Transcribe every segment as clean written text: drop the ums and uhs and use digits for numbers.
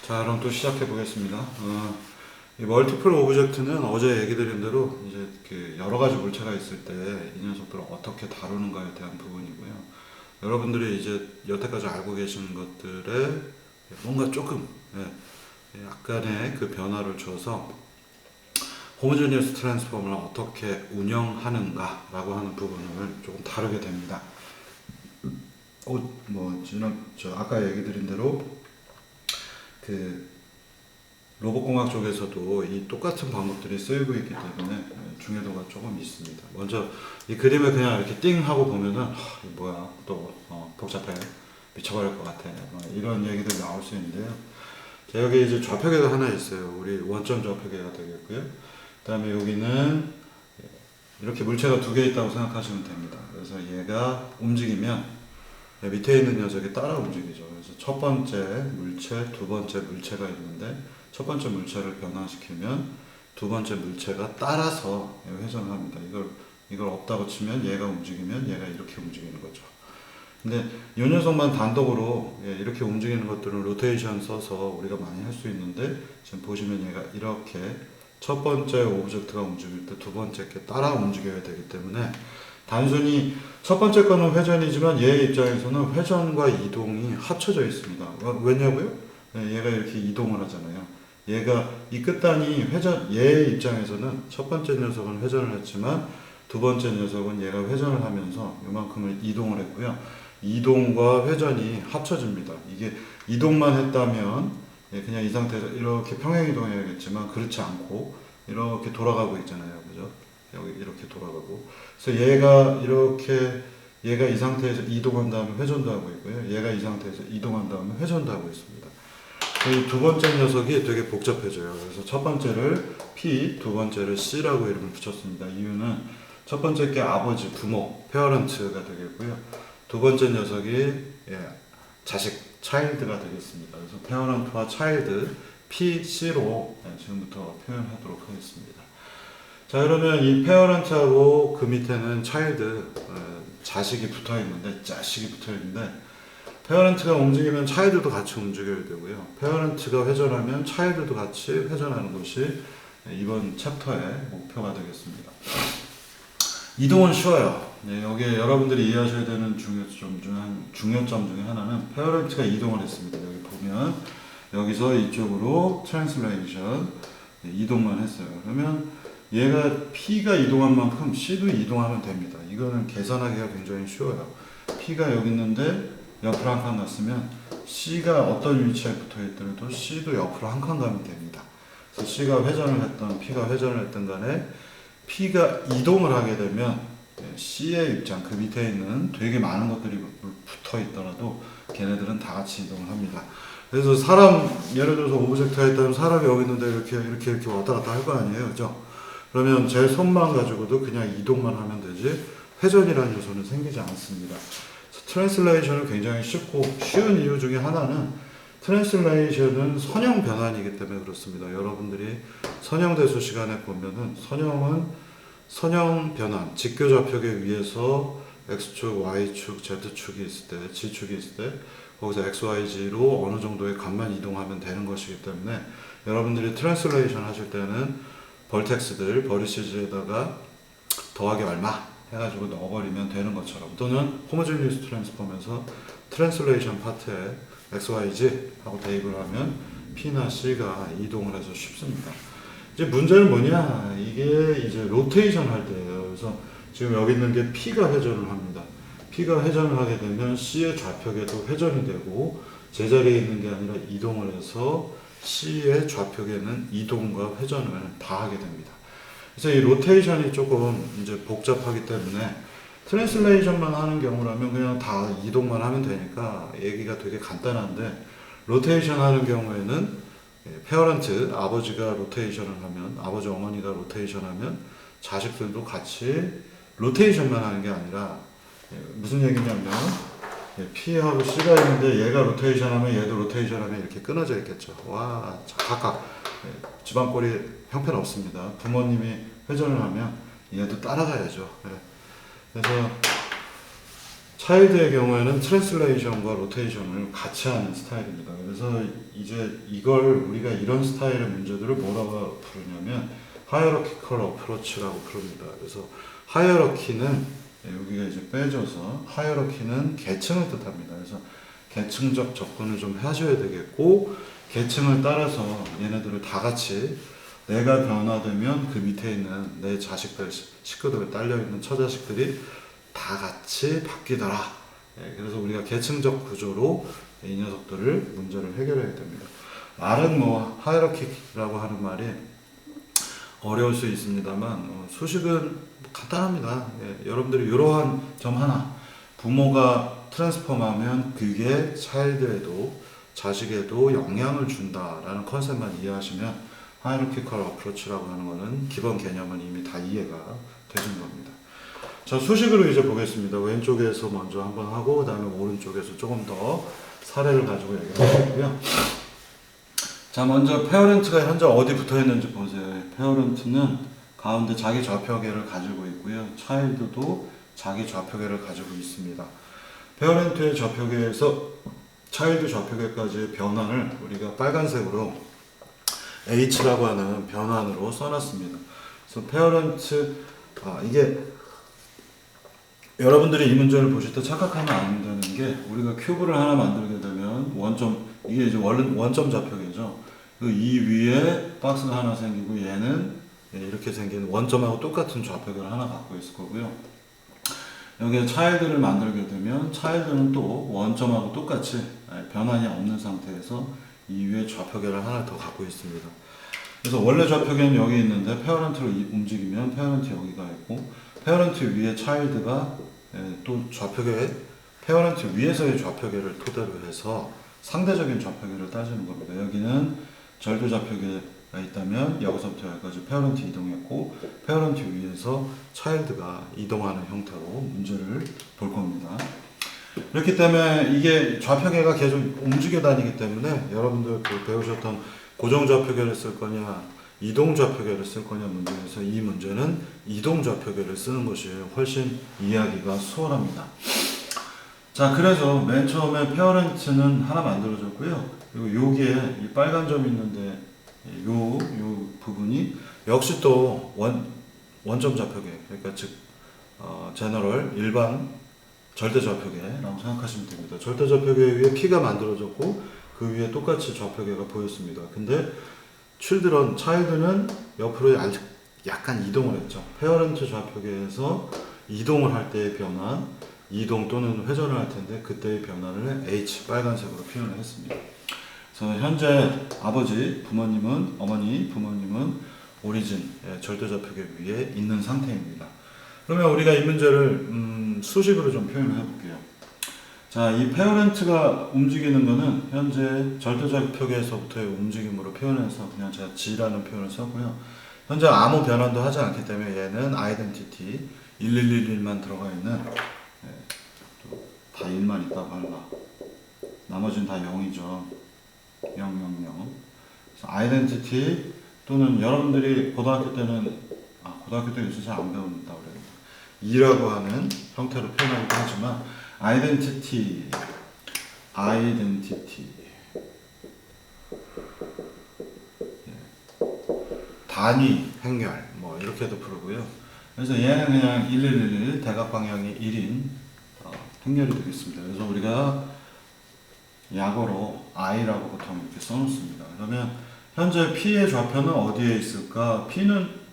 자, 그럼 또 시작해 보겠습니다. 이 멀티플 오브젝트는 어제 얘기 드린 대로 이제 그 여러 가지 물체가 있을 때 이 녀석들을 어떻게 다루는가에 대한 부분이고요. 여러분들이 이제 여태까지 알고 계신 것들에 뭔가 조금 약간의 그 변화를 줘서 호모제니어스 트랜스포머를 어떻게 운영하는가라고 하는 부분을 조금 다루게 됩니다. 아까 얘기 드린 대로 그 로봇공학 쪽에서도 이 똑같은 방법들이 쓰이고 있기 때문에 중요도가 조금 있습니다. 먼저 이 그림을 그냥 이렇게 띵 하고 보면은 이게 뭐야 또 복잡해 미쳐버릴 것 같아 이런 얘기들이 나올 수 있는데요. 자, 여기 이제 좌표계가 하나 있어요. 우리 원점 좌표계가 되겠고요. 그 다음에 여기는 이렇게 물체가 두 개 있다고 생각하시면 됩니다. 그래서 얘가 움직이면 밑에 있는 녀석이 따라 움직이죠. 그래서 첫 번째 물체, 두 번째 물체가 있는데 첫 번째 물체를 변화시키면 두 번째 물체가 따라서 회전을 합니다. 이걸 없다고 치면 얘가 움직이면 얘가 이렇게 움직이는 거죠. 근데 이 녀석만 단독으로 이렇게 움직이는 것들은 로테이션 써서 우리가 많이 할 수 있는데 지금 보시면 얘가 이렇게 첫 번째 오브젝트가 움직일 때 두 번째 게 따라 움직여야 되기 때문에 단순히 첫 번째 거는 회전이지만 얘 입장에서는 회전과 이동이 합쳐져 있습니다. 왜냐고요? 얘가 이렇게 이동을 하잖아요. 얘가 이 끝단이 얘 입장에서는 첫 번째 녀석은 회전을 했지만 두 번째 녀석은 얘가 회전을 하면서 이만큼을 이동을 했고요. 이동과 회전이 합쳐집니다. 이게 이동만 했다면 그냥 이 상태에서 이렇게 평행 이동해야겠지만 그렇지 않고 이렇게 돌아가고 있잖아요. 그죠? 여기 이렇게 돌아가고. 그래서 얘가 이 상태에서 이동한 다음에 회전도 하고 있고요. 얘가 이 상태에서 이동한 다음에 회전도 하고 있습니다. 이 두 번째 녀석이 되게 복잡해져요. 그래서 첫 번째를 P, 두 번째를 C라고 이름을 붙였습니다. 이유는 첫 번째 게 아버지, 부모, 페어런트가 되겠고요. 두 번째 녀석이 자식, 차일드가 되겠습니다. 그래서 페어런트와 차일드, P, C로 지금부터 표현하도록 하겠습니다. 자, 그러면 이 페어런트하고 그 밑에는 차일드, 자식이 붙어 있는데 페어런트가 움직이면 차일드도 같이 움직여야 되고요. 페어런트가 회전하면 차일드도 같이 회전하는 것이 이번 챕터의 목표가 되겠습니다. 이동은 쉬워요. 여기에 여러분들이 이해하셔야 되는 중요점 중에 하나는 페어런트가 이동을 했습니다. 여기 보면 여기서 이쪽으로 트랜슬레이션 이동만 했어요. 그러면 얘가 P가 이동한 만큼 C도 이동하면 됩니다. 이거는 계산하기가 굉장히 쉬워요. P가 여기 있는데 옆으로 한 칸 갔으면 C가 어떤 위치에 붙어 있더라도 C도 옆으로 한 칸 가면 됩니다. 그래서 C가 회전을 했던 P가 회전을 했던 간에 P가 이동을 하게 되면 C의 입장, 그 밑에 있는 되게 많은 것들이 붙어 있더라도 걔네들은 다 같이 이동을 합니다. 그래서 사람, 예를 들어서 오브젝트가 있다면 사람이 여기 있는데 이렇게 왔다 갔다 할 거 아니에요. 그죠? 그러면 제 손만 가지고도 그냥 이동만 하면 되지 회전이라는 요소는 생기지 않습니다. 트랜슬레이션은 굉장히 쉽고 쉬운 이유 중에 하나는 트랜슬레이션은 선형 변환이기 때문에 그렇습니다. 여러분들이 선형대수 시간에 보면은 선형 변환, 직교좌표계 위에서 X축, Y축, Z축이 있을 때, G축이 있을 때 거기서 X, Y, G로 어느 정도의 값만 이동하면 되는 것이기 때문에 여러분들이 트랜슬레이션 하실 때는 벌텍스들, 버리시즈에다가 더하기 얼마 해가지고 넣어버리면 되는 것처럼 또는 호모제니어스 트랜스폼에서 트랜슬레이션 파트에 X, Y, G 하고 대입을 하면 P나 C가 이동을 해서 쉽습니다. 이제 문제는 뭐냐, 이게 이제 로테이션 할 때예요. 그래서 지금 여기 있는 게 P가 회전을 합니다. P가 회전을 하게 되면 C의 좌표계도 회전이 되고 제자리에 있는 게 아니라 이동을 해서 C의 좌표계는 이동과 회전을 다 하게 됩니다. 그래서 이 로테이션이 조금 이제 복잡하기 때문에 트랜슬레이션만 하는 경우라면 그냥 다 이동만 하면 되니까 얘기가 되게 간단한데 로테이션 하는 경우에는 페어런트, 아버지가 로테이션을 하면 아버지 어머니가 로테이션 하면 자식들도 같이 로테이션만 하는 게 아니라 무슨 얘기냐면 P하고 C가 있는데 얘가 로테이션 하면 얘도 로테이션 하면 이렇게 끊어져 있겠죠. 와, 각각 집안꼴이 형편없습니다. 부모님이 회전을 하면 얘도 따라가야죠. 그래서 차일드의 경우에는 트랜슬레이션과 로테이션을 같이 하는 스타일입니다. 그래서 이제 이걸 우리가 이런 스타일의 문제들을 뭐라고 부르냐면 하이어러키컬 어프로치라고 부릅니다. 그래서 하이어러키는 여기가 이제 빼져서 하이어러키는 계층을 뜻합니다. 그래서 계층적 접근을 좀 하셔야 되겠고, 계층을 따라서 얘네들을 다 같이 내가 변화되면 그 밑에 있는 내 자식들, 식구들, 딸려있는 처자식들이 다 같이 바뀌더라. 그래서 우리가 계층적 구조로 이 녀석들을 문제를 해결해야 됩니다. 말은 뭐 하이어러키라고 하는 말이 어려울 수 있습니다만 수식은 간단합니다. 여러분들이 이러한 점 하나, 부모가 트랜스폼하면 그게 차일드에도 자식에도 영향을 준다라는 컨셉만 이해하시면 하이어러키컬 어프로치라고 하는 거는 기본 개념은 이미 다 이해가 되신 겁니다. 자, 수식으로 이제 보겠습니다. 왼쪽에서 먼저 한번 하고 그 다음에 오른쪽에서 조금 더 사례를 가지고 얘기를 하고요. 자, 먼저 페어런트가 현재 어디 붙어 있는지 보세요. 페어런트는 가운데 자기 좌표계를 가지고 있고요. 차일드도 자기 좌표계를 가지고 있습니다. 페어런트의 좌표계에서 차일드 좌표계까지의 변환을 우리가 빨간색으로 H라고 하는 변환으로 써놨습니다. 그래서 페어런트, 이게 여러분들이 이 문제를 보실 때 착각하면 안 되는 게, 우리가 큐브를 하나 만들게 되면 원점, 이게 이제 원점 좌표계죠. 그 이 위에 박스가 하나 생기고 얘는 이렇게 생긴 원점하고 똑같은 좌표계를 하나 갖고 있을 거고요. 여기에 차일드를 만들게 되면 차일드는 또 원점하고 똑같이 변환이 없는 상태에서 이 위에 좌표계를 하나 더 갖고 있습니다. 그래서 원래 좌표계는 여기 있는데 페어런트로 움직이면 페어런트 여기가 있고, 페어런트 위에 차일드가 또 좌표계, 페어런트 위에서의 좌표계를 토대로 해서 상대적인 좌표계를 따지는 겁니다. 여기는 절대 좌표계가 있다면 여기서부터 여기까지 페어런트 이동했고, 페어런트 위에서 차일드가 이동하는 형태로 문제를 볼 겁니다. 그렇기 때문에 이게 좌표계가 계속 움직여 다니기 때문에 여러분들 배우셨던 고정 좌표계를 쓸 거냐 이동 좌표계를 쓸 거냐 문제에서 이 문제는 이동 좌표계를 쓰는 것이 훨씬 이해하기가 수월합니다. 자, 그래서 맨 처음에 페어런트는 하나 만들어졌고요. 그리고 여기에 이 빨간 점이 있는데 요 부분이 역시 또 원점 좌표계, 그러니까 즉 제너럴 일반 절대 좌표계라고 생각하시면 됩니다. 절대 좌표계 위에 P가 만들어졌고 그 위에 똑같이 좌표계가 보였습니다. 근데 차일드는 옆으로 약간 이동을 했죠. 페어런트 좌표계에서 이동을 할 때의 변화, 이동 또는 회전을 할 텐데 그때의 변화를 H 빨간색으로 표현을 했습니다. 그래서 현재 아버지, 부모님은, 어머니, 부모님은 오리진, 절대 좌표계 위에 있는 상태입니다. 그러면 우리가 이 문제를 수식으로 좀 표현을 해볼게요. 자, 이 페어런트가 움직이는 거는 현재 절대 좌표계에서부터의 움직임으로 표현해서 그냥 제가 G라는 표현을 썼고요. 현재 아무 변환도 하지 않기 때문에 얘는 아이덴티티 1111만 들어가 있는, 다 1만 있다고 할라. 나머지는 다 0이죠. 000. 그래서 아이덴티티 또는 여러분들이 고등학교 때는 고등학교 때 요새 잘 안 배운다 그래요. 2라고 하는 형태로 표현하기도 하지만 아이덴티티 단위 행렬 뭐 이렇게도 부르고요. 그래서 얘는 그냥 1111 대각 방향이 1인 행렬이 되겠습니다. 그래서 우리가 약어로 I라고 보통 이렇게 써놓습니다. 그러면 현재 P의 좌표는 어디에 있을까? P는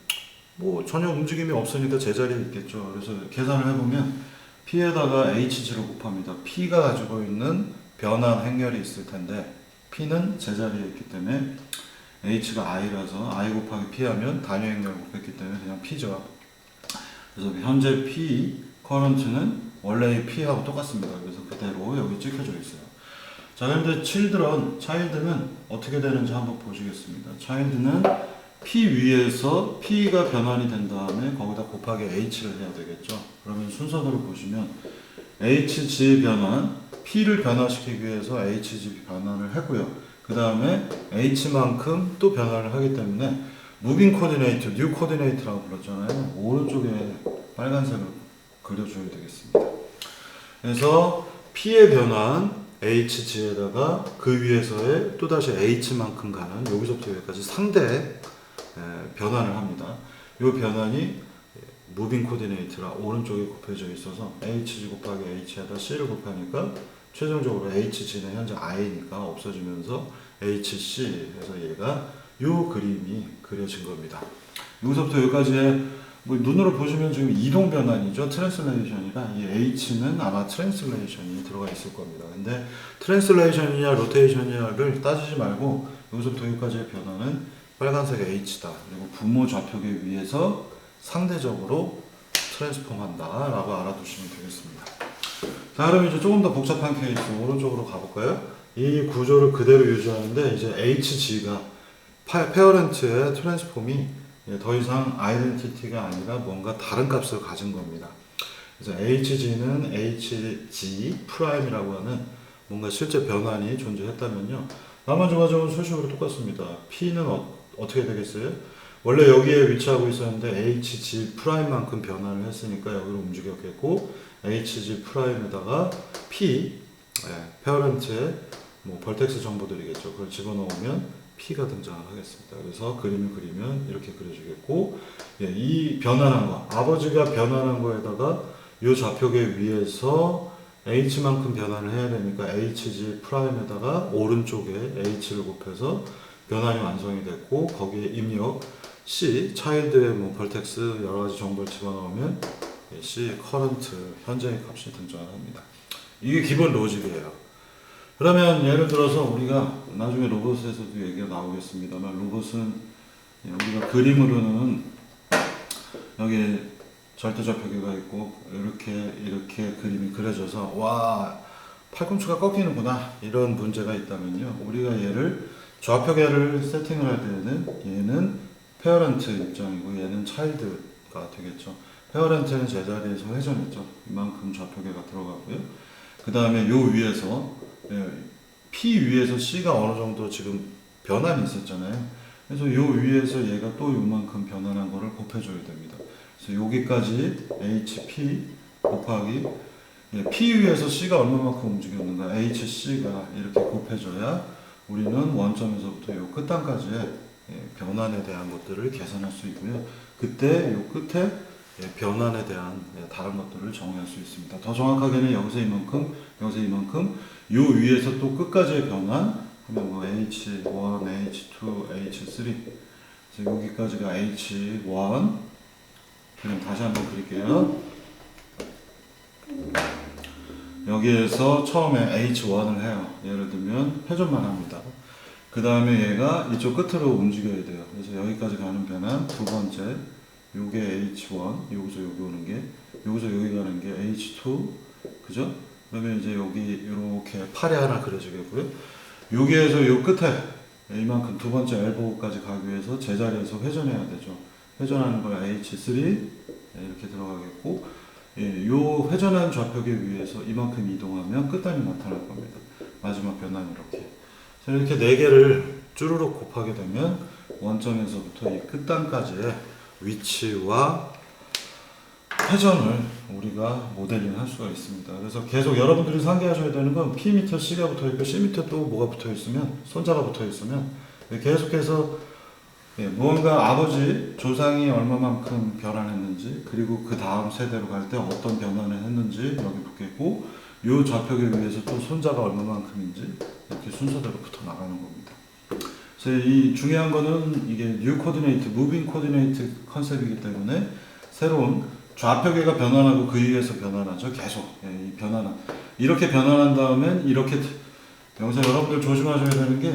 뭐 전혀 움직임이 없으니까 제자리에 있겠죠. 그래서 계산을 해보면 P에다가 Hg로 곱합니다. P가 가지고 있는 변환 행렬이 있을 텐데 P는 제자리에 있기 때문에 H가 I라서 I 곱하기 P 하면 단위 행렬 곱했기 때문에 그냥 P죠. 그래서 현재 P, 커런트는 원래의 P하고 똑같습니다. 그래서 그대로 여기 찍혀져 있어요. 자, 그런데 차일드는 어떻게 되는지 한번 보시겠습니다. 차일드는 P 위에서 P가 변환이 된 다음에 거기다 곱하기 H를 해야 되겠죠. 그러면 순서대로 보시면 HG 변환, P를 변화시키기 위해서 HG 변환을 했고요. 그 다음에 H만큼 또 변화를 하기 때문에 무빙 코디네이트, 뉴 코디네이트라고 불렀잖아요. 오른쪽에 빨간색으로 그려줘야 되겠습니다. 그래서 P의 변환 HG에다가 그 위에서의 또다시 H만큼 가는 여기서부터 여기까지 상대 변환을 합니다. 이 변환이 무빙 코디네이트라 오른쪽에 곱해져 있어서 HG 곱하기 H에다 C를 곱하니까 최종적으로 HG는 현재 I니까 없어지면서 HC 해서 얘가 이 그림이 그려진 겁니다. 여기서부터 여기까지의 뭐 눈으로 보시면 지금 이동 변환이죠. 트랜슬레이션이라 이 H는 아마 트랜슬레이션이 들어가 있을 겁니다. 근데 트랜슬레이션이냐 로테이션이냐를 따지지 말고 여기서부터 여기까지의 변화는 빨간색 H다. 그리고 부모 좌표계 위에서 상대적으로 트랜스폼한다 라고 알아두시면 되겠습니다. 자, 그럼 이제 조금 더 복잡한 케이스 오른쪽으로 가볼까요? 이 구조를 그대로 유지하는데 이제 HG가 페어런트의 트랜스폼이 더 이상 아이덴티티가 아니라 뭔가 다른 값을 가진 겁니다. 그래서 HG는 HG 프라임이라고 하는 뭔가 실제 변환이 존재했다면요. 나머지 과정은 수식으로 똑같습니다. P는 어떻게 되겠어요? 원래 여기에 위치하고 있었는데 HG 프라임만큼 변환을 했으니까 여기로 움직였겠고 HG 프라임에다가 P 페어런트의 뭐 벌텍스 정보들이겠죠. 그걸 집어넣으면 P가 등장을 하겠습니다. 그래서 그림을 그리면 이렇게 그려지겠고 이 변환한 거 아버지가 변환한 거에다가 이 좌표계 위에서 H만큼 변환을 해야 되니까 HG 프라임에다가 오른쪽에 H를 곱해서 변환이 완성이 됐고 거기에 입력 C 차일드의 뭐 벌텍스 여러가지 정보를 집어넣으면 C 커런트 현재의 값이 등장을 합니다. 이게 기본 로직이에요. 그러면 예를 들어서 우리가 나중에 로봇에서도 얘기가 나오겠습니다만 로봇은 우리가 그림으로는 여기 절대 좌표계가 있고 이렇게 그림이 그려져서 와 팔꿈치가 꺾이는구나 이런 문제가 있다면요 우리가 얘를 좌표계를 세팅을 할 때는 얘는 페어런트 입장이고 얘는 차일드가 되겠죠. 페어런트는 제자리에서 회전했죠. 이만큼 좌표계가 들어가고요. 그 다음에 요 위에서 P 위에서 C가 어느 정도 지금 변환이 있었잖아요. 그래서 요 위에서 얘가 또 요만큼 변환한 거를 곱해줘야 됩니다. 그래서 여기까지 HP 곱하기 P 위에서 C가 얼마만큼 움직였는가 HC가 이렇게 곱해줘야 우리는 원점에서부터 요 끝단까지의 변환에 대한 것들을 계산할 수 있고요. 그때 요 끝에 변환에 대한 다른 것들을 정의할 수 있습니다. 더 정확하게는 여기서 이만큼, 여기서 이만큼, 요 위에서 또 끝까지의 변환 하면 뭐 H1, H2, H3 그래서 여기까지가 H1 그럼 다시 한번 그릴게요. 여기에서 처음에 H1을 해요. 예를 들면 회전만 합니다. 그 다음에 얘가 이쪽 끝으로 움직여야 돼요. 그래서 여기까지 가는 변환 두 번째 요게 H1 여기서 여기 오는 게 여기서 여기 가는 게 H2 그죠? 그러면 이제 여기 이렇게 팔이 하나 그려지겠고요. 여기에서 요 끝에 이만큼 두 번째 엘보까지 가기 위해서 제자리에서 회전해야 되죠. 회전하는 걸 H3 이렇게 들어가겠고 요 회전한 좌표계 위에서 이만큼 이동하면 끝단이 나타날 겁니다. 마지막 변환 이렇게. 자, 이렇게 네 개를 쭈루룩 곱하게 되면 원점에서부터 이 끝단까지의 위치와 회전을 우리가 모델링 할 수가 있습니다. 그래서 계속 여러분들이 상기하셔야 되는 건 P 밑에 C가 붙어 있고 C 밑에 또 뭐가 붙어 있으면 손자가 붙어 있으면 계속해서 무언가 아버지 조상이 얼마만큼 변환했는지 그리고 그 다음 세대로 갈 때 어떤 변환을 했는지 여기 붙겠고 요 좌표계 위에서 또 손자가 얼마만큼인지 이렇게 순서대로 붙어 나가는 겁니다. 그래서 이 중요한 거는 이게 뉴 코디네이트, 무빙 코디네이트 컨셉이기 때문에 새로운 좌표계가 변환하고 그 위에서 변환하죠. 계속 이 변환 이렇게 변환한 다음엔 이렇게 여기서 여러분들 조심하셔야 되는 게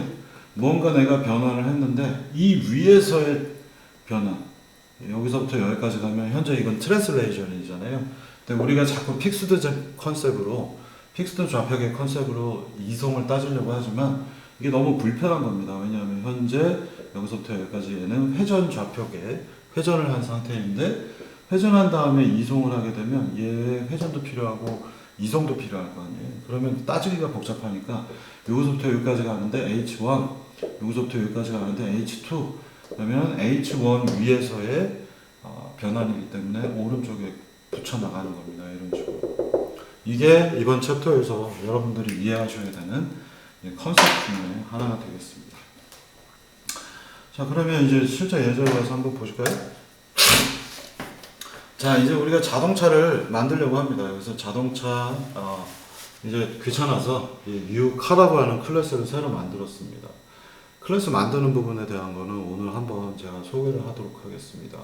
뭔가 내가 변환을 했는데 이 위에서의 변환 여기서부터 여기까지 가면 현재 이건 트랜슬레이션이잖아요. 근데 우리가 자꾸 픽스드 컨셉으로 픽스드 좌표계 컨셉으로 이성을 따지려고 하지만 이게 너무 불편한 겁니다. 왜냐하면 현재 여기서부터 여기까지 얘는 회전 좌표계 회전을 한 상태인데 회전한 다음에 이송을 하게 되면 얘 회전도 필요하고 이송도 필요할 거 아니에요. 그러면 따지기가 복잡하니까 여기서부터 여기까지 가는데 H1 여기서부터 여기까지 가는데 H2 그러면 H1 위에서의 변환이기 때문에 오른쪽에 붙여 나가는 겁니다. 이런 식으로 이게 이번 챕터에서 여러분들이 이해하셔야 되는 컨셉 중에 하나가 되겠습니다. 자, 그러면 이제 실제 예제로 가서 한번 보실까요? 자, 이제 우리가 자동차를 만들려고 합니다. 그래서 자동차 이제 귀찮아서 유카라고 하는 클래스를 새로 만들었습니다. 클래스 만드는 부분에 대한 거는 오늘 한번 제가 소개를 하도록 하겠습니다.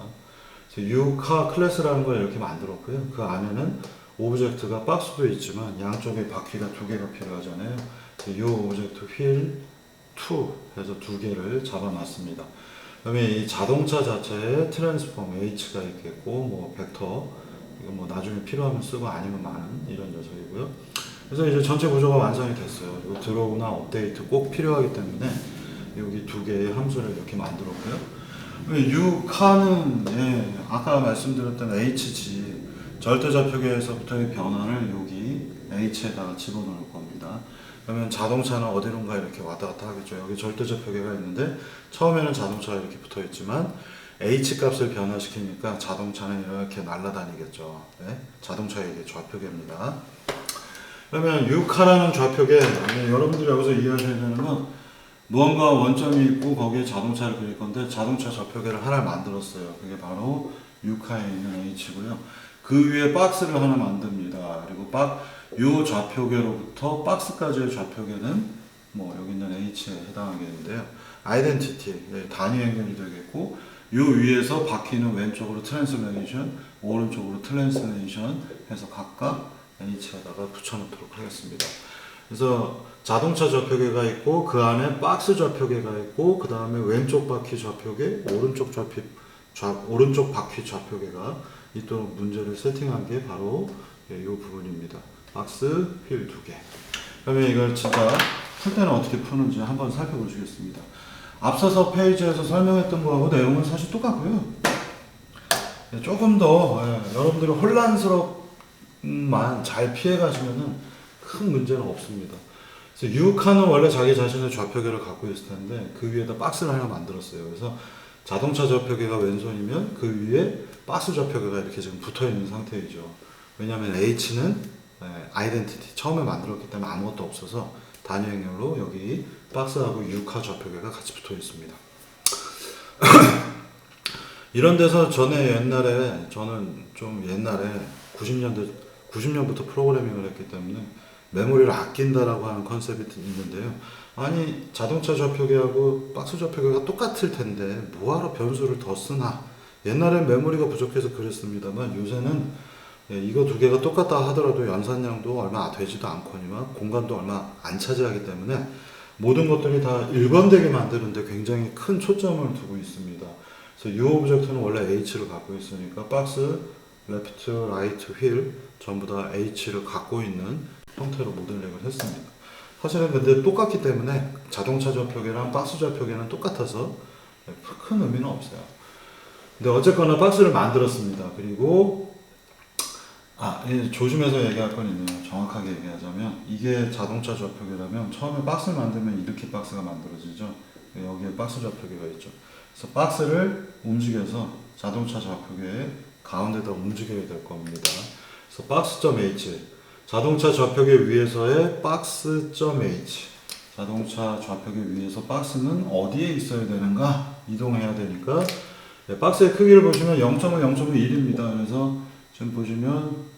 유카 클래스라는 걸 이렇게 만들었고요. 그 안에는 오브젝트가 박스도 있지만 양쪽에 바퀴가 두 개가 필요하잖아요. 이 오브젝트 휠2 해서 두 개를 잡아놨습니다. 그다음에 이 자동차 자체에 트랜스폼 H가 있겠고, 뭐 벡터 이거 뭐 나중에 필요하면 쓰고 아니면 많은 이런 녀석이고요. 그래서 이제 전체 구조가 완성이 됐어요. 이거 들어오나 업데이트 꼭 필요하기 때문에 여기 두 개의 함수를 이렇게 만들었고요. 유카는 아까 말씀드렸던 HG 절대좌표계에서부터의 변화를 여기 H에다가 집어넣을 겁니다. 그러면 자동차는 어디론가 이렇게 왔다 갔다 하겠죠. 여기 절대좌표계가 있는데 처음에는 자동차가 이렇게 붙어 있지만 H 값을 변화시키니까 자동차는 이렇게 날아다니겠죠. 네? 자동차의 이게 좌표계입니다. 그러면 유카라는 좌표계, 여러분들이 여기서 이해하셔야 되는 건 무언가 원점이 있고 거기에 자동차를 그릴 건데 자동차 좌표계를 하나 만들었어요. 그게 바로 유카에 있는 H고요. 그 위에 박스를 하나 만듭니다. 그리고 요 좌표계로부터 박스까지의 좌표계는 뭐 여기 있는 H에 해당하겠는데요. 아이덴티티, 단위 연결이 되겠고 요 위에서 바퀴는 왼쪽으로 트랜스레이션, 오른쪽으로 트랜스레이션 해서 각각 H에다가 붙여놓도록 하겠습니다. 그래서 자동차 좌표계가 있고 그 안에 박스 좌표계가 있고 그 다음에 왼쪽 바퀴 좌표계, 오른쪽 바퀴 좌표계가 있도록 문제를 세팅한 게 바로 이 부분입니다. 박스, 휠 두 개. 그러면 이걸 진짜 풀 때는 어떻게 푸는지 한번 살펴보시겠습니다. 앞서서 페이지에서 설명했던 거하고 내용은 사실 똑같고요. 조금 더 여러분들이 혼란스럽만 잘 피해 가시면은 큰 문제는 없습니다. 그래서 유카는 원래 자기 자신의 좌표계를 갖고 있을 텐데 그 위에다 박스를 하나 만들었어요. 그래서 자동차 좌표계가 왼손이면 그 위에 박스 좌표계가 이렇게 지금 붙어 있는 상태이죠. 왜냐하면 H는 아이덴티티 처음에 만들었기 때문에 아무것도 없어서 단위행렬로 여기 박스하고 유카 좌표계가 같이 붙어 있습니다. 이런 데서 저는 좀 옛날에 90년부터 프로그래밍을 했기 때문에 메모리를 아낀다라고 하는 컨셉이 있는데요. 아니 자동차 좌표계하고 박스 좌표계가 똑같을 텐데 뭐하러 변수를 더 쓰나. 옛날엔 메모리가 부족해서 그랬습니다만 요새는 이거 두 개가 똑같다 하더라도 연산량도 얼마 되지도 않거니와 공간도 얼마 안 차지하기 때문에 모든 것들이 다 일관되게 만드는데 굉장히 큰 초점을 두고 있습니다. 그래서 이 오브젝트는 원래 H를 갖고 있으니까 박스, 레프트, 라이트, 휠 전부 다 H를 갖고 있는 형태로 모델링을 했습니다. 사실은 근데 똑같기 때문에 자동차 좌표계랑 박스 좌표계는 똑같아서 큰 의미는 없어요. 근데 어쨌거나 박스를 만들었습니다. 그리고 조심해서 얘기할 건 있네요. 정확하게 얘기하자면 이게 자동차 좌표계라면 처음에 박스를 만들면 이렇게 박스가 만들어지죠. 여기에 박스 좌표계가 있죠. 그래서 박스를 움직여서 자동차 좌표계의 가운데다 움직여야 될 겁니다. 그래서 박스.h 자동차 좌표계 위에서의 박스.h 자동차 좌표계 위에서 박스는 어디에 있어야 되는가? 이동해야 되니까 박스의 크기를 보시면 0.5, 0.1입니다. 그래서 지금 보시면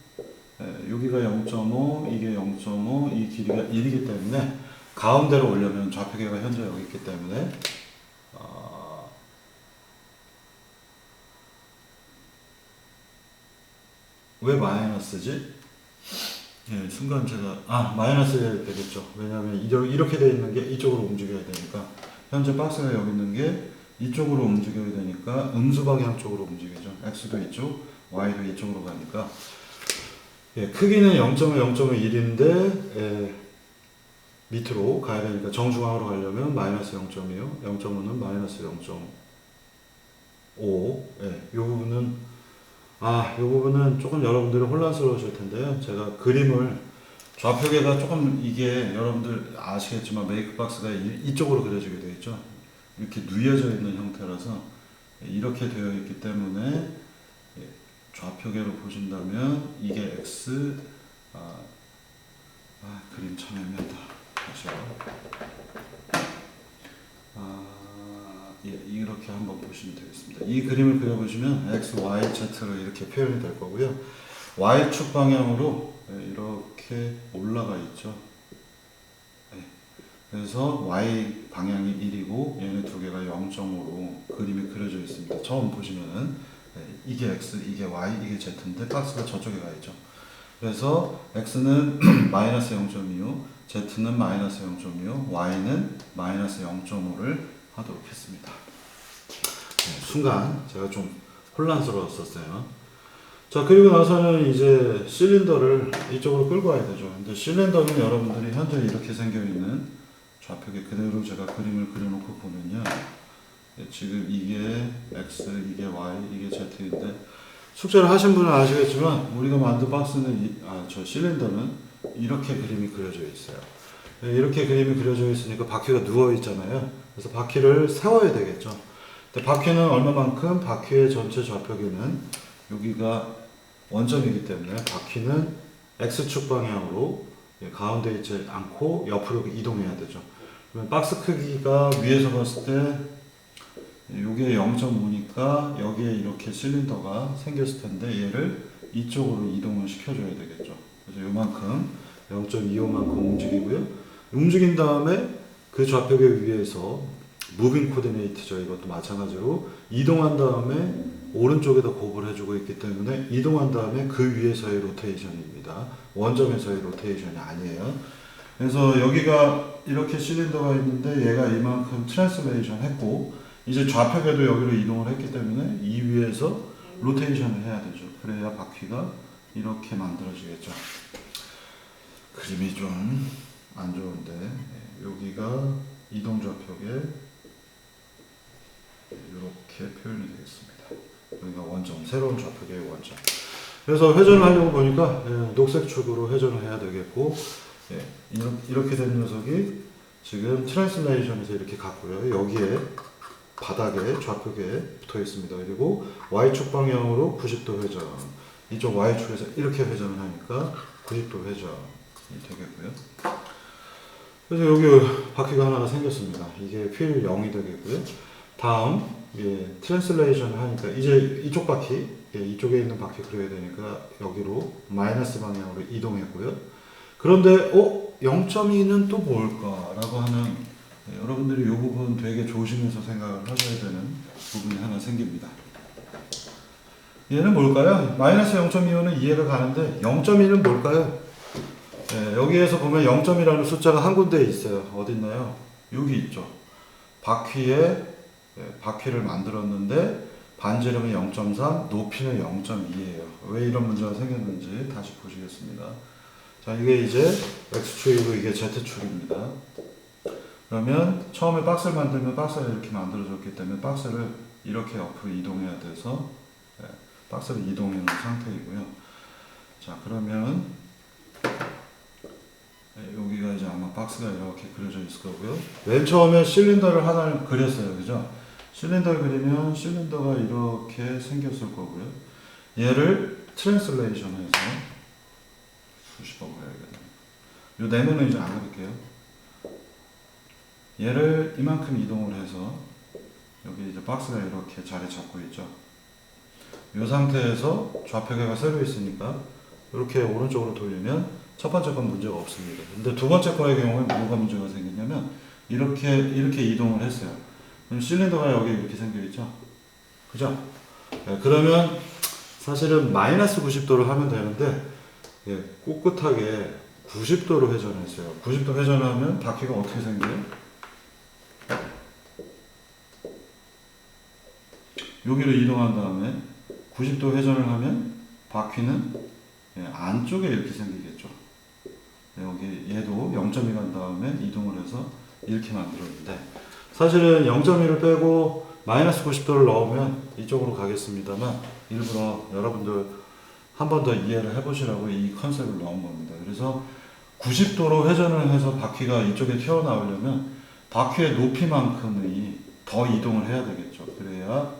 여기가 0.5, 이게 0.5, 이 길이가 1이기 때문에 가운데로 오려면 좌표계가 현재 여기 있기 때문에 왜 마이너스지? 순간 제가 마이너스 해야 되겠죠. 왜냐하면 이렇게 되어 있는 게 이쪽으로 움직여야 되니까 현재 박스가 여기 있는 게 이쪽으로 움직여야 되니까 음수 방향 쪽으로 움직이죠. X도 이쪽, Y도 이쪽으로 가니까 크기는 0.5, 0.1인데 밑으로 가야 되니까 정중앙으로 가려면 마이너스 0.2요. 0.5는 마이너스 0.5. 이 부분은 조금 여러분들이 혼란스러우실 텐데요. 제가 그림을 좌표계가 조금 이게 여러분들 아시겠지만 메이크박스가 이쪽으로 그려지게 되어 있죠. 이렇게 누여져 있는 형태라서 이렇게 되어 있기 때문에 좌표계로 보신다면 이게 X, 그림 참 애매하다. 다시요. 예, 이렇게 한번 보시면 되겠습니다. 이 그림을 그려보시면 x, y, z로 이렇게 표현이 될 거고요. y축 방향으로 이렇게 올라가 있죠. 그래서 y 방향이 1이고 얘네 두 개가 0.5로 그림이 그려져 있습니다. 처음 보시면은 이게 x, 이게 y, 이게 z인데 박스가 저쪽에 가 있죠. 그래서 x는 마이너스 0.25, z는 마이너스 0.25, y는 마이너스 0.5를 하도록 했습니다. 순간 제가 좀 혼란스러웠었어요. 자, 그리고 나서는 이제 실린더를 이쪽으로 끌고 와야 되죠. 근데 실린더는 여러분들이 현재 이렇게 생겨있는 좌표계 그대로 제가 그림을 그려놓고 보면요. 지금 이게 x, 이게 y, 이게 z인데 숙제를 하신 분은 아시겠지만 우리가 만든 박스는 저 실린더는 이렇게 그림이 그려져 있어요. 이렇게 그림이 그려져 있으니까 바퀴가 누워 있잖아요. 그래서 바퀴를 세워야 되겠죠. 근데 바퀴는 얼마만큼? 바퀴의 전체 좌표계는 여기가 원점이기 때문에 바퀴는 x축 방향으로 가운데 있지 않고 옆으로 이동해야 되죠. 그러면 박스 크기가 위에서 봤을 때 이게 0.5니까 여기에 이렇게 실린더가 생겼을 텐데 얘를 이쪽으로 이동을 시켜줘야 되겠죠. 그래서 요만큼 0.25만큼 움직이고요. 움직인 다음에 그 좌표계 위에서 무빙 코디네이트죠. 이것도 마찬가지로 이동한 다음에 오른쪽에다 곱을 해주고 있기 때문에 이동한 다음에 그 위에서의 로테이션입니다. 원점에서의 로테이션이 아니에요. 그래서 여기가 이렇게 실린더가 있는데 얘가 이만큼 트랜스레이션 했고 이제 좌표계도 여기로 이동을 했기 때문에 이 위에서 로테이션을 해야 되죠. 그래야 바퀴가 이렇게 만들어지겠죠. 그림이 좀 안 좋은데 여기가 이동 좌표계 이렇게 표현이 되겠습니다. 여기가 원점, 새로운 좌표계의 원점. 그래서 회전을 하려고 보니까 녹색 축으로 회전을 해야 되겠고 이렇게 된 녀석이 지금 트랜스레이션에서 이렇게 갔고요. 여기에 바닥에 좌표계에 붙어 있습니다. 그리고 Y축 방향으로 90도 회전. 이쪽 Y축에서 이렇게 회전을 하니까 90도 회전이 되겠고요. 그래서 여기 바퀴가 하나가 생겼습니다. 이게 휠 0이 되겠고요. 다음 트랜슬레이션을 하니까 이제 이쪽 바퀴, 이쪽에 있는 바퀴 그려야 되니까 여기로 마이너스 방향으로 이동했고요. 그런데 0.2는 또 뭘까라고 하는 여러분들이 이 부분 되게 조심해서 생각을 하셔야 되는 부분이 하나 생깁니다. 얘는 뭘까요? 마이너스 0.25는 이해가 가는데 0.2는 뭘까요? 여기에서 보면 0.이라는 숫자가 한 군데 있어요. 어디 있나요? 여기 있죠. 바퀴를 만들었는데 반지름은 0.3, 높이는 0.2예요. 왜 이런 문제가 생겼는지 다시 보시겠습니다. 자, 이게 이제 X축이고 이게 Z축입니다. 그러면 처음에 박스를 만들면 박스가 이렇게 만들어졌기 때문에 박스를 이렇게 옆으로 이동해야 돼서 박스를 이동하는 상태이고요. 자, 그러면 여기가 이제 아마 박스가 이렇게 그려져 있을 거고요. 맨 처음에 실린더를 하나를 그렸어요. 그죠? 실린더를 그리면 실린더가 이렇게 생겼을 거고요. 얘를 트랜슬레이션해서 수십 번 그려야겠네요. 요 네모는 이제 안 그릴게요. 얘를 이만큼 이동을 해서 여기 이제 박스가 이렇게 자리 잡고 있죠. 이 상태에서 좌표계가 새로 있으니까 이렇게 오른쪽으로 돌리면 첫 번째 건 문제가 없습니다. 근데 두 번째 거의 경우에 뭐가 문제가 생기냐면 이렇게 이동을 했어요. 그럼 실린더가 여기 이렇게 생겨 있죠. 그죠? 그러면 사실은 마이너스 90도를 하면 되는데 꿋꿋하게 90도로 회전했어요. 90도 회전을 하면 바퀴가 어떻게 생겨요? 여기로 이동한 다음에 90도 회전을 하면 바퀴는 안쪽에 이렇게 생기겠죠. 여기 얘도 0.2 간 다음에 이동을 해서 이렇게 만들었는데 사실은 0.2를 빼고 마이너스 90도를 넣으면 이쪽으로 가겠습니다만 일부러 여러분들 한 번 더 이해를 해보시라고 이 컨셉을 넣은 겁니다. 그래서 90도로 회전을 해서 바퀴가 이쪽에 튀어나오려면 바퀴의 높이만큼의 더 이동을 해야 되겠죠. 그래야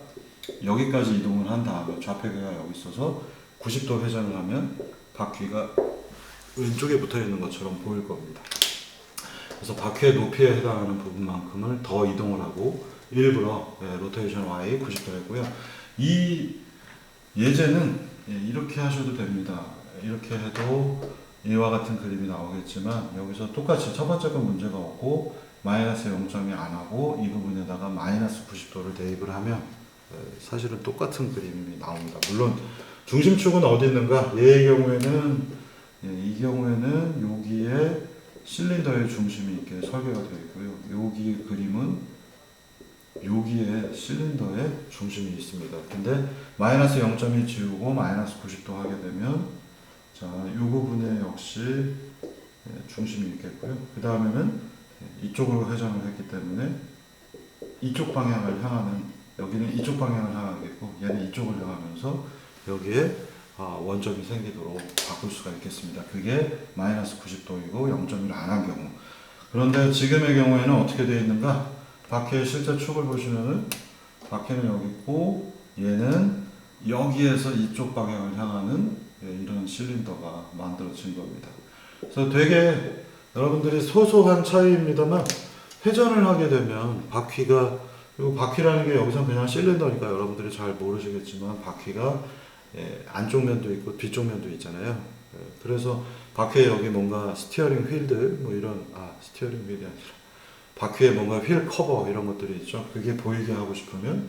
여기까지 이동을 한 다음에 좌표계가 여기 있어서 90도 회전을 하면 바퀴가 왼쪽에 붙어 있는 것처럼 보일 겁니다. 그래서 바퀴의 높이에 해당하는 부분만큼을 더 이동을 하고 일부러 로테이션 Y 90도 했고요. 이 예제는 이렇게 하셔도 됩니다. 이렇게 해도 이와 같은 그림이 나오겠지만 여기서 똑같이 첫 번째 건 문제가 없고 마이너스 0점이 안 하고 이 부분에다가 마이너스 90도를 대입을 하면 사실은 똑같은 그림이 나옵니다. 물론 중심축은 어디 있는가? 얘의 경우에는 이 경우에는 여기에 실린더의 중심이 있게 설계가 되어 있고요. 여기 그림은 여기에 실린더의 중심이 있습니다. 근데 마이너스 0점이 지우고 마이너스 90도 하게 되면 자, 이 부분에 역시 중심이 있겠고요. 그 다음에는 이쪽으로 회전을 했기 때문에 이쪽 방향을 향하는 여기는 이쪽 방향을 향하겠고 얘는 이쪽을 향하면서 여기에 원점이 생기도록 바꿀 수가 있겠습니다. 그게 마이너스 90도이고 0점을 안 한 경우. 그런데 지금의 경우에는 어떻게 되어 있는가? 바퀴의 실제 축을 보시면은 바퀴는 여기 있고 얘는 여기에서 이쪽 방향을 향하는 이런 실린더가 만들어진 겁니다. 그래서 되게 여러분들이 소소한 차이입니다만 회전을 하게 되면 바퀴가 그리고 바퀴라는 게 여기서 그냥 실린더니까 여러분들이 잘 모르시겠지만 바퀴가 안쪽 면도 있고 뒤쪽 면도 있잖아요. 그래서 바퀴에 여기 뭔가 스티어링 휠들 뭐 이런 스티어링 휠이 아니라 바퀴에 뭔가 휠 커버 이런 것들이 있죠. 그게 보이게 하고 싶으면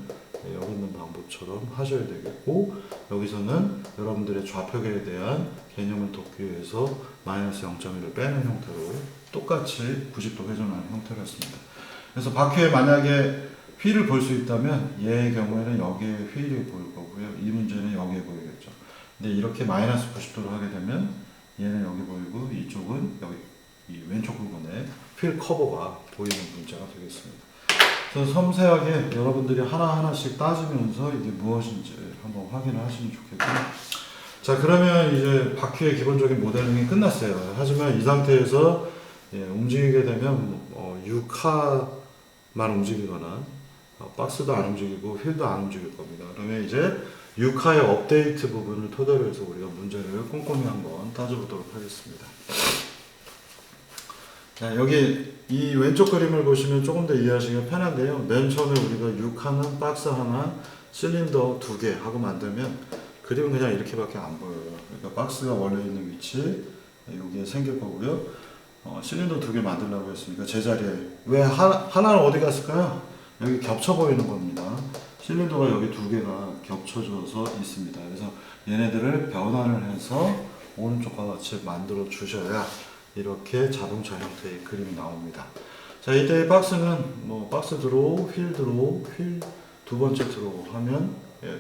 여기 있는 방법처럼 하셔야 되겠고 여기서는 여러분들의 좌표계에 대한 개념을 돕기 위해서 마이너스 0.1을 빼는 형태로 똑같이 90도 회전하는 형태로 했습니다. 그래서 바퀴에 만약에 휠을 볼 수 있다면 얘의 경우에는 여기에 휠이 보일 거고요. 이 문제는 여기에 보이겠죠. 근데 이렇게 마이너스 90도로 하게 되면 얘는 여기 보이고 이쪽은 여기 이 왼쪽 부분에 휠 커버가 보이는 문제가 되겠습니다. 그래서 섬세하게 여러분들이 하나하나씩 따지면서 이게 무엇인지 한번 확인을 하시면 좋겠고요. 자, 그러면 이제 바퀴의 기본적인 모델링이 끝났어요. 하지만 이 상태에서 움직이게 되면 유카만 움직이거나 박스도 안 움직이고 휠도 안 움직일 겁니다. 그러면 이제 유카의 업데이트 부분을 토대로 해서 우리가 문제를 꼼꼼히 한번 따져보도록 하겠습니다. 자, 여기 이 왼쪽 그림을 보시면 조금 더 이해하시기가 편한데요. 맨 처음에 우리가 유카는 박스 하나, 실린더 2개 하고 만들면 그림은 그냥 이렇게밖에 안 보여요. 그러니까 박스가 원래 있는 위치 여기에 생길 거고요. 실린더 2개 만들려고 했으니까 제자리에 왜 하나는 어디 갔을까요? 여기 겹쳐 보이는 겁니다. 실린더가 여기 2개가 겹쳐져서 있습니다. 그래서 얘네들을 변환을 해서 오른쪽과 같이 만들어 주셔야 이렇게 자동차 형태의 그림이 나옵니다. 자, 이때의 박스는 박스 드로우, 휠 드로우, 휠 두 번째 드로우 하면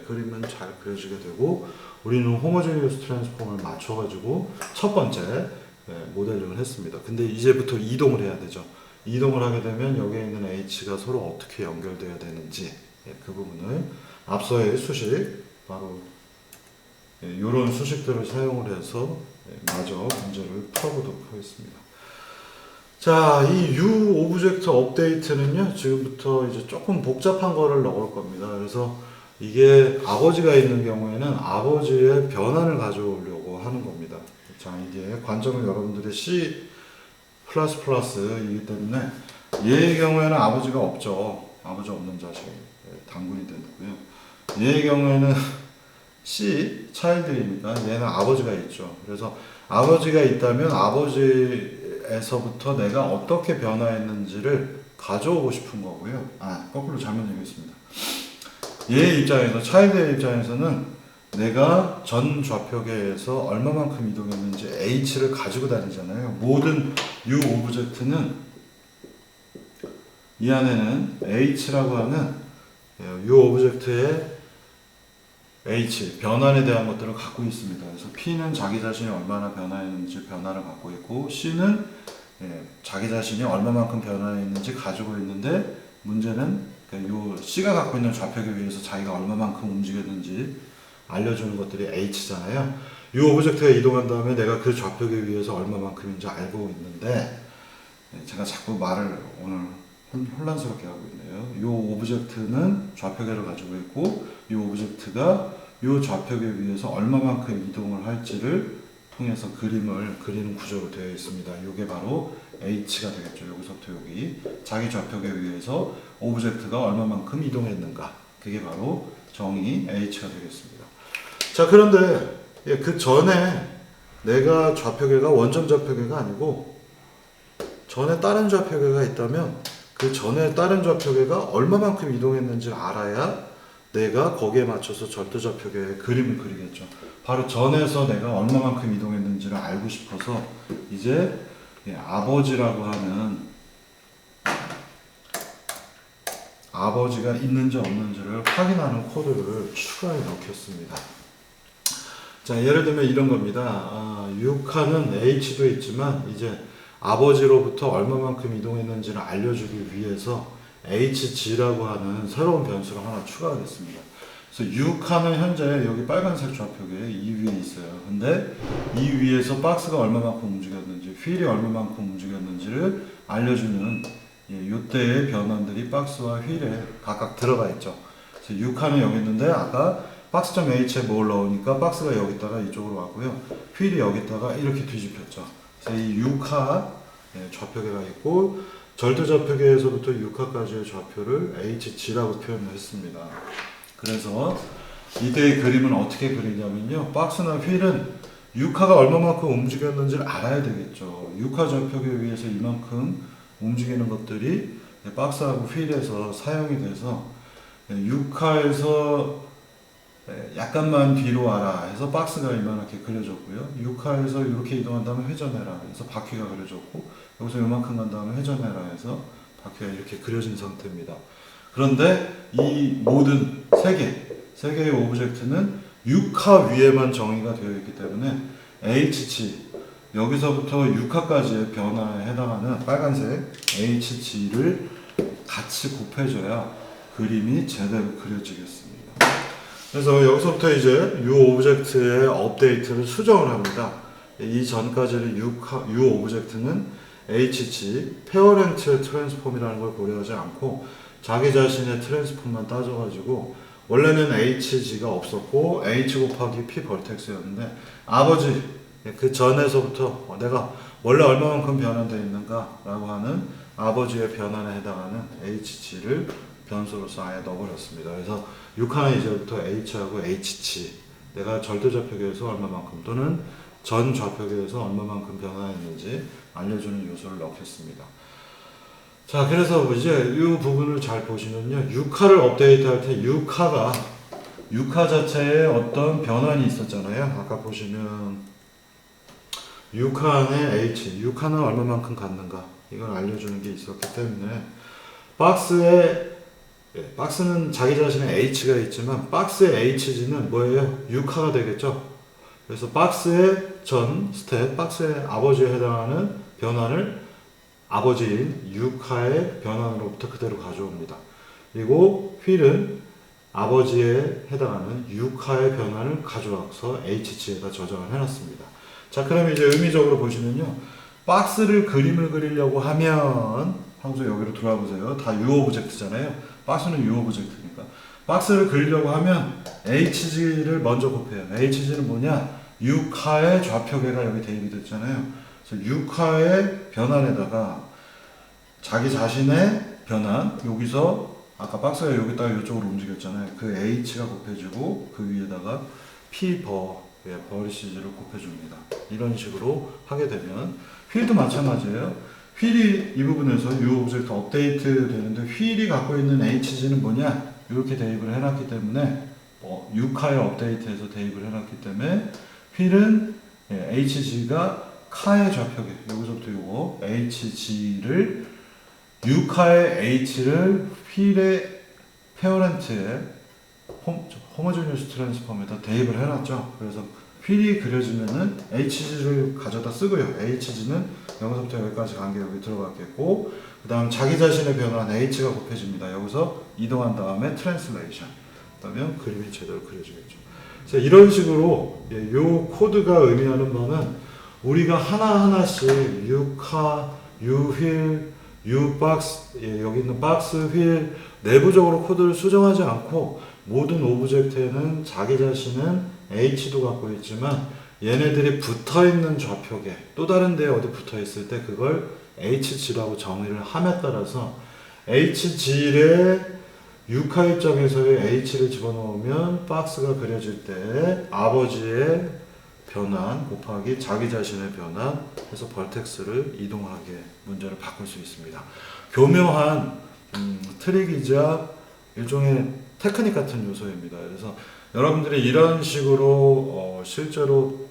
그림은 잘 그려지게 되고 우리는 호모제니어스 트랜스폼을 맞춰가지고 첫 번째 모델링을 했습니다. 근데 이제부터 이동을 해야 되죠. 이동을 하게 되면 여기에 있는 H가 서로 어떻게 연결되어야 되는지 그 부분을 앞서의 수식 바로 이런 수식들을 사용을 해서 마저 문제를 풀어보도록 하겠습니다. 자, 이 U 오브젝트 업데이트는요, 지금부터 이제 조금 복잡한 거를 넣을 겁니다. 그래서 이게 아버지가 있는 경우에는 아버지의 변환을 가져오려고 하는 겁니다. 자, 이게 관점은 여러분들의 C++이기 때문에 얘의 경우에는 아버지가 없죠. 아버지 없는 자식, 단군이 되고요. 얘의 경우에는 C, 차일드이니까 얘는 아버지가 있죠. 그래서 아버지가 있다면 아버지에서부터 내가 어떻게 변화했는지를 가져오고 싶은 거고요. 거꾸로 잘못 얘기했습니다. 얘의 입장에서, 차일드의 입장에서는 내가 전 좌표계에서 얼마만큼 이동했는지 H를 가지고 다니잖아요. 모든 U 오브젝트는 이 안에는 H라고 하는 U 오브젝트의 H, 변환에 대한 것들을 갖고 있습니다. 그래서 P는 자기 자신이 얼마나 변화했는지 변화를 갖고 있고 C는 자기 자신이 얼마만큼 변화했는지 가지고 있는데 문제는 요 C가 갖고 있는 좌표계 위에서 자기가 얼마만큼 움직였는지 알려주는 것들이 H잖아요. 이 오브젝트가 이동한 다음에 내가 그 좌표계 위에서 얼마만큼인지 알고 있는데 제가 자꾸 말을 오늘 혼란스럽게 하고 있네요. 이 오브젝트는 좌표계를 가지고 있고 이 오브젝트가 이 좌표계 위에서 얼마만큼 이동을 할지를 통해서 그림을 그리는 구조로 되어 있습니다. 이게 바로 H가 되겠죠. 여기서부터 여기 자기 좌표에 의해서 오브젝트가 얼마만큼 이동했는가, 그게 바로 정의 H가 되겠습니다. 자, 그런데 그 전에 내가 좌표계가 원점 좌표계가 아니고 전에 다른 좌표계가 있다면 그 전에 다른 좌표계가 얼마만큼 이동했는지를 알아야 내가 거기에 맞춰서 절대 좌표계의 그림을 그리겠죠. 바로 전에서 내가 얼마만큼 이동했는지를 알고 싶어서 이제 아버지라고 하는 아버지가 있는지 없는지를 확인하는 코드를 추가해 넣겠습니다. 자, 예를 들면 이런 겁니다. 6화는 H도 있지만 이제 아버지로부터 얼마만큼 이동했는지를 알려주기 위해서 HG라고 하는 새로운 변수를 하나 추가하겠습니다. 그래서 6화는 현재 여기 빨간색 좌표계에 이 위에 있어요. 근데 이 위에서 박스가 얼마만큼 움직였는지, 휠이 얼마만큼 움직였는지를 알려주는 이때의 변환들이 박스와 휠에 각각 들어가 있죠. 그래서 6화는 여기 있는데 아까 박스.h에 뭘 넣으니까 박스가 여기다가 이쪽으로 왔고요. 휠이 여기다가 이렇게 뒤집혔죠. 그래서 이 6화 좌표계가 있고 절대 좌표계에서부터 6화까지의 좌표를 HG라고 표현을 했습니다. 그래서 이때의 그림은 어떻게 그리냐면요. 박스나 휠은 6화가 얼마만큼 움직였는지를 알아야 되겠죠. 6화 좌표계에 의해서 이만큼 움직이는 것들이 박스하고 휠에서 사용이 돼서 6화에서 약간만 뒤로 와라 해서 박스가 이만하게 그려졌고요. 6화에서 이렇게 이동한 다음에 회전해라 해서 바퀴가 그려졌고, 여기서 이만큼 간 다음에 회전해라 해서 바퀴가 이렇게 그려진 상태입니다. 그런데 이 모든 세 개의 오브젝트는 6화 위에만 정의가 되어 있기 때문에 HG, 여기서부터 6화까지의 변화에 해당하는 빨간색 HG를 같이 곱해줘야 그림이 제대로 그려지겠습니다. 그래서 여기서부터 이제 이 오브젝트의 업데이트를 수정을 합니다. 이 전까지는 이 오브젝트는 HG, 페어렌트 트랜스폼이라는 걸 고려하지 않고 자기 자신의 트랜스폼만 따져가지고, 원래는 HG가 없었고 H 곱하기 P 벌텍스였는데 아버지, 그 전에서부터 내가 원래 얼마만큼 변환되어 있는가 라고 하는 아버지의 변환에 해당하는 HG를 변수로서 아예 넣어버렸습니다. 그래서 6화는 이제부터 H하고 HG, 내가 절대 좌표계에서 얼마만큼 또는 전 좌표계에서 얼마만큼 변화했는지 알려주는 요소를 넣겠습니다. 자, 그래서 이제 이 부분을 잘 보시면요. 6화를 업데이트할 때 6화 자체에 어떤 변환이 있었잖아요. 아까 보시면 6화 안에 H, 6화는 얼마만큼 갔는가 이걸 알려주는 게 있었기 때문에 박스는 자기 자신의 H가 있지만 박스의 HG는 뭐예요? 6화가 되겠죠. 그래서 박스의 전 스텝, 박스의 아버지에 해당하는 변환을 아버지인 6화의 변환으로부터 그대로 가져옵니다. 그리고 휠은 아버지에 해당하는 6화의 변환을 가져와서 HG에다 저장을 해놨습니다. 자, 그럼 이제 의미적으로 보시면요. 박스를 그림을 그리려고 하면 항상 여기로 돌아와 보세요. 다 U 오브젝트잖아요. 박스는 U 오브젝트니까. 박스를 그리려고 하면 HG를 먼저 곱해요. HG는 뭐냐? 6화의 좌표계가 여기 대입이 됐잖아요. 그래서 6화의 변환에다가 자기 자신의 변환, 여기서 아까 박스가 여기다가 이쪽으로 움직였잖아요. 그 H가 곱해지고 그 위에다가 버리시즈를 곱해줍니다. 이런 식으로 하게 되면 휠도 마찬가지예요. 휠이 이 부분에서 이 오브젝트 업데이트 되는데 휠이 갖고 있는 HG는 뭐냐? 이렇게 대입을 해놨기 때문에 6화에 업데이트해서 대입을 해놨기 때문에 휠은 HG가 카의 좌표계, 여기서부터 요거 HG를 6화의 H를 휠의 페어렌트에 호모제니어스 트랜스폼에다 대입을 해놨죠. 그래서 휠이 그려지면은 HG를 가져다 쓰고요. HG는 여기서부터 여기까지 관계 여기 들어갔겠고, 그 다음 자기 자신의 변환 H가 곱해집니다. 여기서 이동한 다음에 트랜슬레이션, 그러면 그림이 제대로 그려지겠죠. 그래서 이런 식으로 이 코드가 의미하는 바는 우리가 하나하나씩 6화, U-휠, U-박스, 여기 있는 박스, 휠 내부적으로 코드를 수정하지 않고 모든 오브젝트에는 자기 자신은 H도 갖고 있지만 얘네들이 붙어있는 좌표계 또 다른 데에 어디 붙어있을 때 그걸 HG라고 정의를 함에 따라서 HG의 육하 입장에서의 H를 집어넣으면 박스가 그려질 때 아버지의 변환 곱하기 자기 자신의 변환 해서 벌텍스를 이동하게 문제를 바꿀 수 있습니다. 교묘한 트릭이자 일종의 테크닉 같은 요소입니다. 그래서 여러분들이 이런 식으로 실제로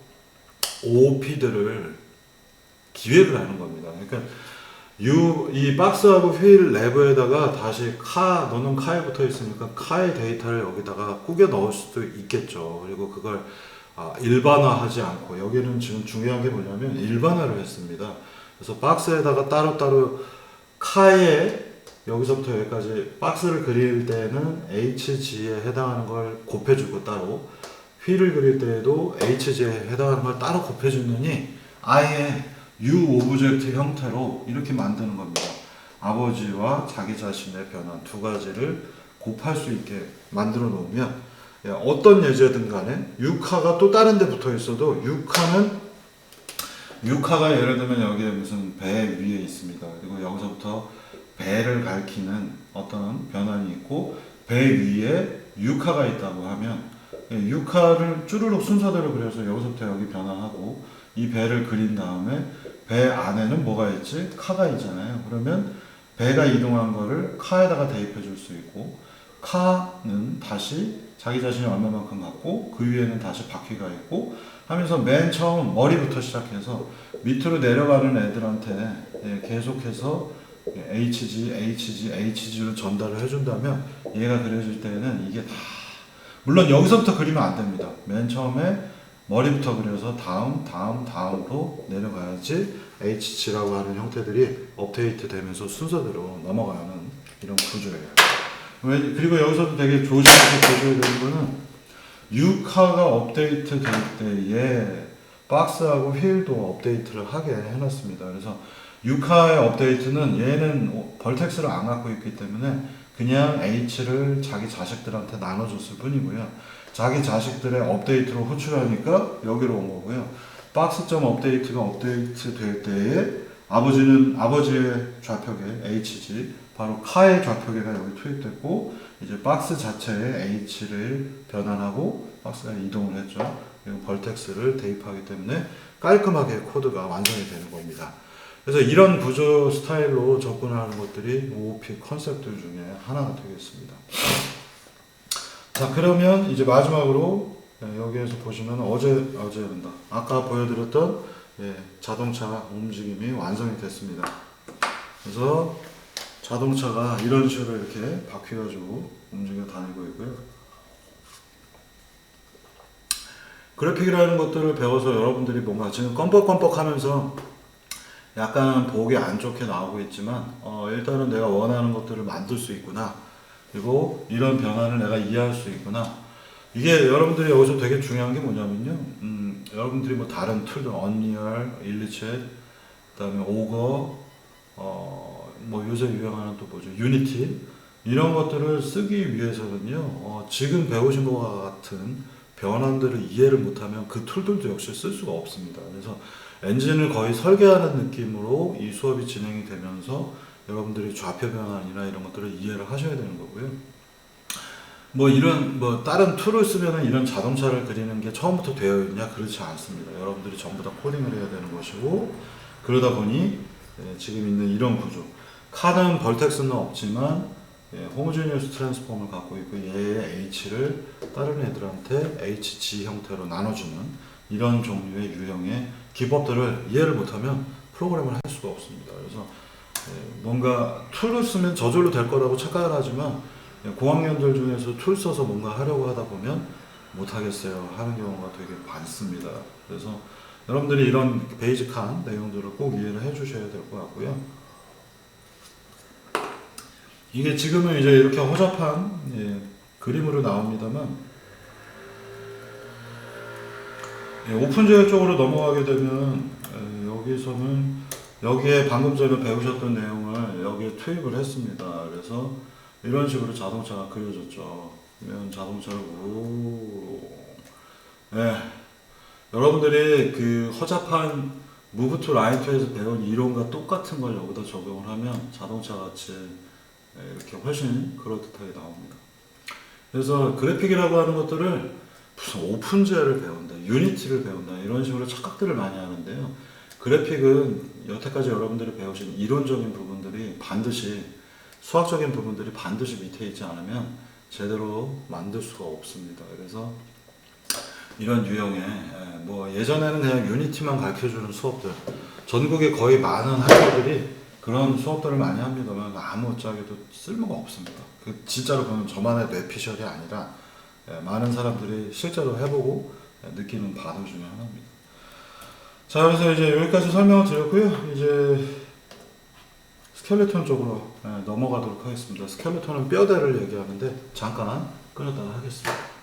OOP들을 기획을 하는 겁니다. 그러니까 이 박스하고 휠 내부에다가 다시 너는 카에 붙어 있으니까 카의 데이터를 여기다가 꾸겨 넣을 수도 있겠죠. 그리고 그걸 일반화하지 않고 여기는 지금 중요한 게 뭐냐면 일반화를 했습니다. 그래서 박스에다가 따로따로 카에 여기서부터 여기까지 박스를 그릴 때는 HG에 해당하는 걸 곱해주고 따로 휠을 그릴 때에도 HG에 해당하는 걸 따로 곱해주느니 아예 U 오브젝트 형태로 이렇게 만드는 겁니다. 아버지와 자기 자신의 변환 두 가지를 곱할 수 있게 만들어 놓으면 어떤 예제든 간에 6화가 또 다른 데 붙어 있어도 6화가 예를 들면 여기에 무슨 배 위에 있습니다. 그리고 여기서부터 배를 가리키는 어떤 변환이 있고 배 위에 6화가 있다고 하면 6화를 쭈루룩 순서대로 그려서 여기서부터 여기 변환하고 이 배를 그린 다음에 배 안에는 뭐가 있지? 카가 있잖아요. 그러면 배가 이동한 거를 카에다가 대입해 줄 수 있고 카는 다시 자기 자신이 얼마만큼 갖고 그 위에는 다시 바퀴가 있고 하면서 맨 처음 머리부터 시작해서 밑으로 내려가는 애들한테 계속해서 HG를 전달을 해준다면 얘가 그려질 때는 이게 다 물론 여기서부터 그리면 안 됩니다. 맨 처음에 머리부터 그려서 다음으로 내려가야지 HG라고 하는 형태들이 업데이트 되면서 순서대로 넘어가는 이런 구조예요. 그리고 여기서도 되게 조심해서 보셔야 되는 거는 6화가 업데이트 될 때에 박스하고 휠도 업데이트를 하게 해놨습니다. 그래서 6화의 업데이트는 얘는 벌텍스를 안 갖고 있기 때문에 그냥 H를 자기 자식들한테 나눠줬을 뿐이고요. 자기 자식들의 업데이트로 호출하니까 여기로 온 거고요. 박스점 업데이트가 업데이트 될 때에 아버지의 좌표계 HG 바로 카의 좌표계가 여기 투입됐고 이제 박스 자체에 H를 변환하고 박스가 이동을 했죠. 그리고 벌텍스를 대입하기 때문에 깔끔하게 코드가 완성이 되는 겁니다. 그래서 이런 구조 스타일로 접근하는 것들이 OOP 컨셉들 중에 하나가 되겠습니다. 자, 그러면 이제 마지막으로 여기에서 보시면 어제란다. 아까 보여드렸던 자동차 움직임이 완성이 됐습니다. 그래서 자동차가 이런 식으로 이렇게 바퀴가지고 움직여 다니고 있고요. 그래픽이라는 것들을 배워서 여러분들이 뭔가 지금 껌뻑껌뻑 하면서 약간 보기 안 좋게 나오고 있지만 일단은 내가 원하는 것들을 만들 수 있구나. 그리고 이런 변화를 내가 이해할 수 있구나. 이게 여러분들이 여기서 되게 중요한 게 뭐냐면요. 여러분들이 뭐 다른 툴들, 언리얼, 일리챗, 그 다음에 오거, 뭐 요새 유행하는 또 뭐죠? 유니티. 이런 것들을 쓰기 위해서는요. 지금 배우신 것과 같은 변환들을 이해를 못하면 그 툴들도 역시 쓸 수가 없습니다. 그래서 엔진을 거의 설계하는 느낌으로 이 수업이 진행이 되면서 여러분들이 좌표 변환이나 이런 것들을 이해를 하셔야 되는 거고요. 다른 툴을 쓰면 이런 자동차를 그리는 게 처음부터 되어 있냐? 그렇지 않습니다. 여러분들이 전부 다 코딩을 해야 되는 것이고, 그러다 보니 지금 있는 이런 구조. 카는 벌텍스는 없지만 호모지니어스 트랜스폼을 갖고 있고 얘의 H를 다른 애들한테 HG 형태로 나눠주는 이런 종류의 유형의 기법들을 이해를 못하면 프로그램을 할 수가 없습니다. 그래서 뭔가 툴을 쓰면 저절로 될 거라고 착각을 하지만 고학년들 중에서 툴 써서 뭔가 하려고 하다 보면 못하겠어요 하는 경우가 되게 많습니다. 그래서 여러분들이 이런 베이직한 내용들을 꼭 이해를 해 주셔야 될 것 같고요. 이게 지금은 이제 이렇게 허접한 그림으로 나옵니다만 오픈 제어 쪽으로 넘어가게 되면 여기서는 여기에 방금 전에 배우셨던 내용을 여기에 투입을 했습니다. 그래서 이런 식으로 자동차가 그려졌죠. 그러면 자동차를 여러분들이 그 허접한 무브 투 라인 투에서 배운 이론과 똑같은 걸 여기다 적용을 하면 자동차 같이 이렇게 훨씬 그럴듯하게 나옵니다. 그래서 그래픽이라고 하는 것들을 무슨 오픈GL을 배운다, 유니티를 배운다 이런 식으로 착각들을 많이 하는데요. 그래픽은 여태까지 여러분들이 배우신 이론적인 부분들이 반드시 수학적인 부분들이 반드시 밑에 있지 않으면 제대로 만들 수가 없습니다. 그래서 이런 유형의 뭐 예전에는 그냥 유니티만 가르쳐주는 수업들, 전국에 거의 많은 학교들이 그런 수업들을 많이 합니다만 아무짝에도 쓸모가 없습니다. 그 진짜로 보면 저만의 뇌피셜이 아니라 많은 사람들이 실제로 해보고 느끼는 바들 중에 하나입니다. 자, 그래서 이제 여기까지 설명을 드렸고요. 이제 스켈레톤 쪽으로 넘어가도록 하겠습니다. 스켈레톤은 뼈대를 얘기하는데 잠깐 끊었다가 하겠습니다.